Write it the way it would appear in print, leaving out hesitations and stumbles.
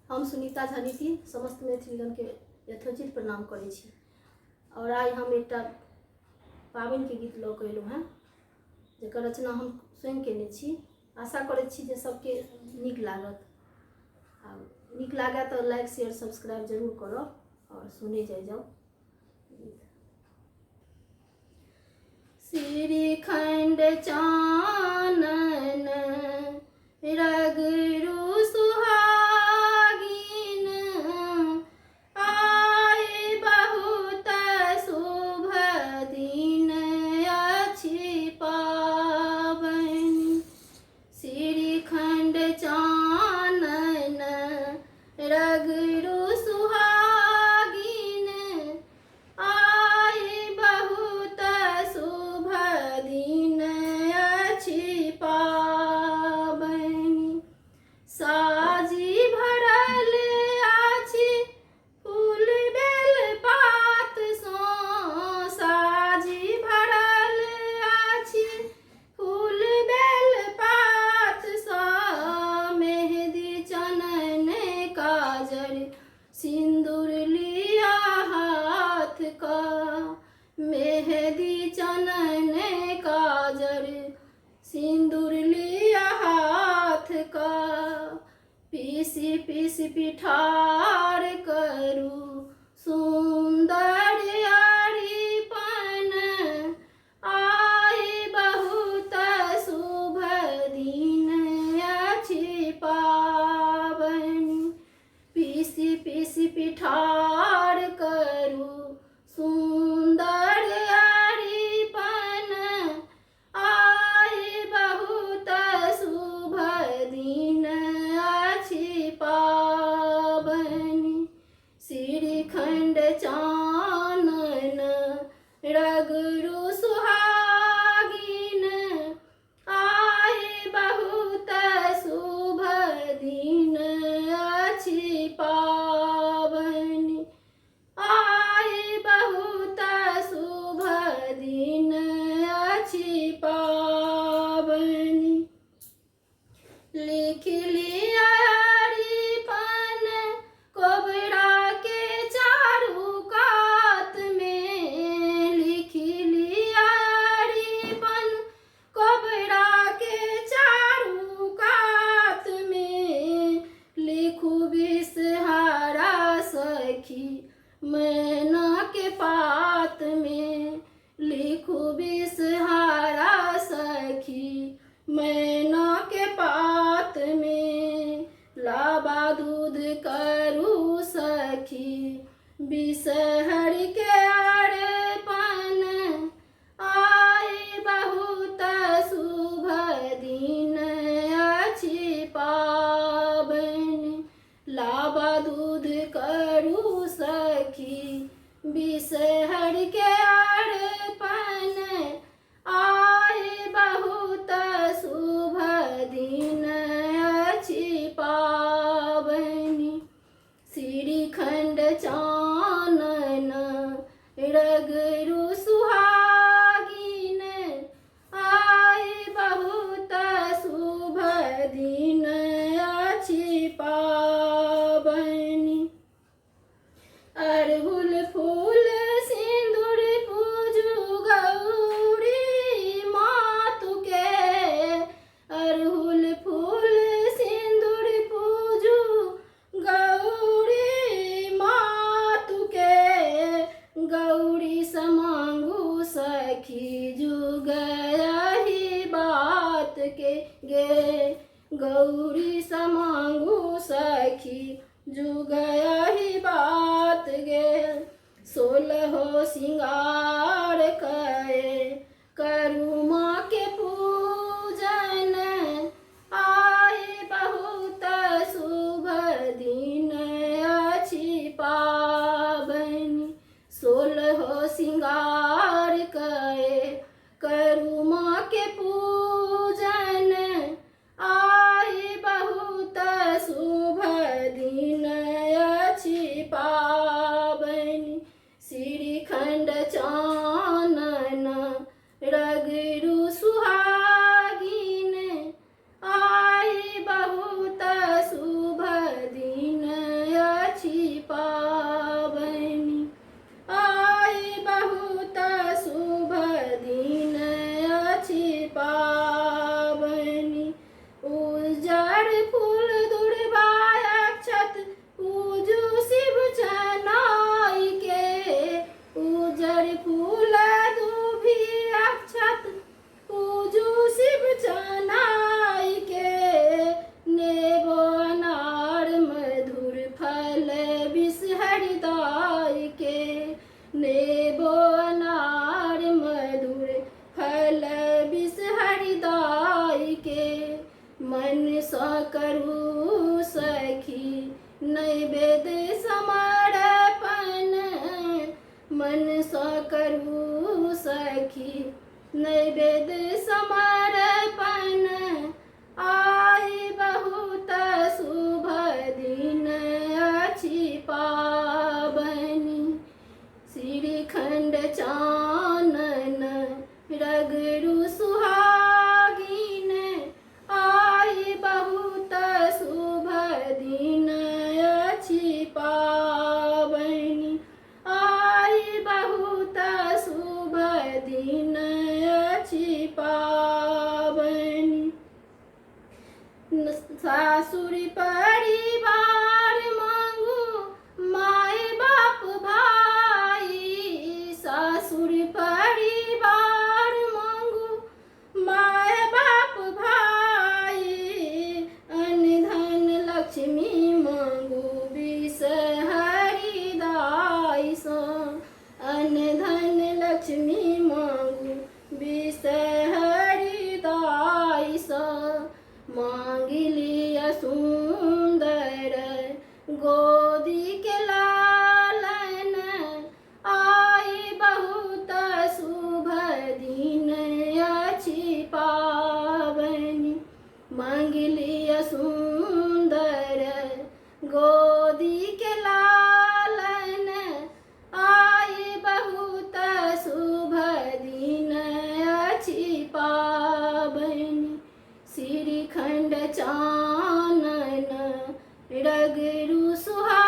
हम सुनीता झनीति समस्त मैथिलीगण के यथोचित प्रणाम करै छी। और आइ हम एक पाबनि के गीत लऽ कऽ एलहुँ हैं, जेकर रचना हम स्वयं केने छी। आशा करै छी जे सबके नीक लागत। आ नीक लागे तो लाइक शेयर सब्सक्राइब जरूर करब और सुने जाओ। श्रीखंड चानन रगरु सुहागिन, आए बहुत शुभ दिन अछि पाबनि। श्रीखंड चानन रगरु सुहागिन, आए बहुत शुभ दिन अछि पाबनि। साजी भरल अछि फूल बेल पात सँ, साजी भरल अछि फूल बेल पात सँ। मेहंदी चनन काजर सिंदूर लिया हाथ का, मेहंदी चनन काजर सिंदूर लिया हाथ का। पीसी पीसी पिठार करू सुंदर अरिपन, आए बहुत शुभ दिन अछि पाबनि। पीसी पीसी पिठार करू सुंदर अरिपन, आए बहुत शुभ दिन अछि पाबनि। श्रीखंड चानन रगरु सुहागिन, आए बहुत शुभ दिन अछि पाबनि, आए बहुत शुभ दिन अछि पाबनि। लिख लिया अरिपन कोबरा के चारू कात में, लिख लिया अरिपन कोबरा के चारू कात में। लिखू बिषहारा सखी मैना के पात में, लिखू बिषहारा सखी मैना के पात में। लाबा दूध करू सखी बिषहर के अर्पण, आए बहुत शुभ दिन अछि पाबनि। लाबा दूध करू सखी बिषहर के अर्पण, आए बहुत शुभ दिन अछि पाबनि। श्रीखंड चानन रगरु सुहागिन, आए बहुत शुभ दिन अछि पाबनि। अड़हुल फूल सिंदूर पूजू गौरी मातु के, अड़हुल फूल सिंदूर पूजू गौरी मातु के। गौरी समांगू सखी जुग यही बात के गे, गौरी समांगू सखी जुग यही बात गे। 16 सिंगार कए करू माँ के पूजन, आए बहुत शुभ दिन अछि पाबनि। 16 सिंगार कए करू माँ के पूजन, आए बहुत शुभ दिन अछि पाबनि। श्रीखंड चानन करू सखी नैवेद्य समर्पण, मन सा करू सखी नैवेद्य समर्पण। आई बहुत शुभ दिन अछि पावनी, श्रीखंड चानन रगड़ू सुहागिन। आई बहुत शुभ दिन अछि पावनी, आई बहुत शुभ दिन अछि पावनी। सासुर परिवार मांगू माय बाप भाई, सासुर परिवार मांगू माय बाप भाई। अन्न धन लक्ष्मी मांगू विष हरिदाई सो, अन्न धन लक्ष्मी मांगू विष हरिदाई सो। मांगिलिया सुंदर गोदी के लालन, आई बहुत शुभ दिन अछि पावनी। मांगिलिया सुंदर गोदी के लालन, आई बहुत शुभ दिन अछि पावनी। श्रीखंड चानन रगड़ू सुहा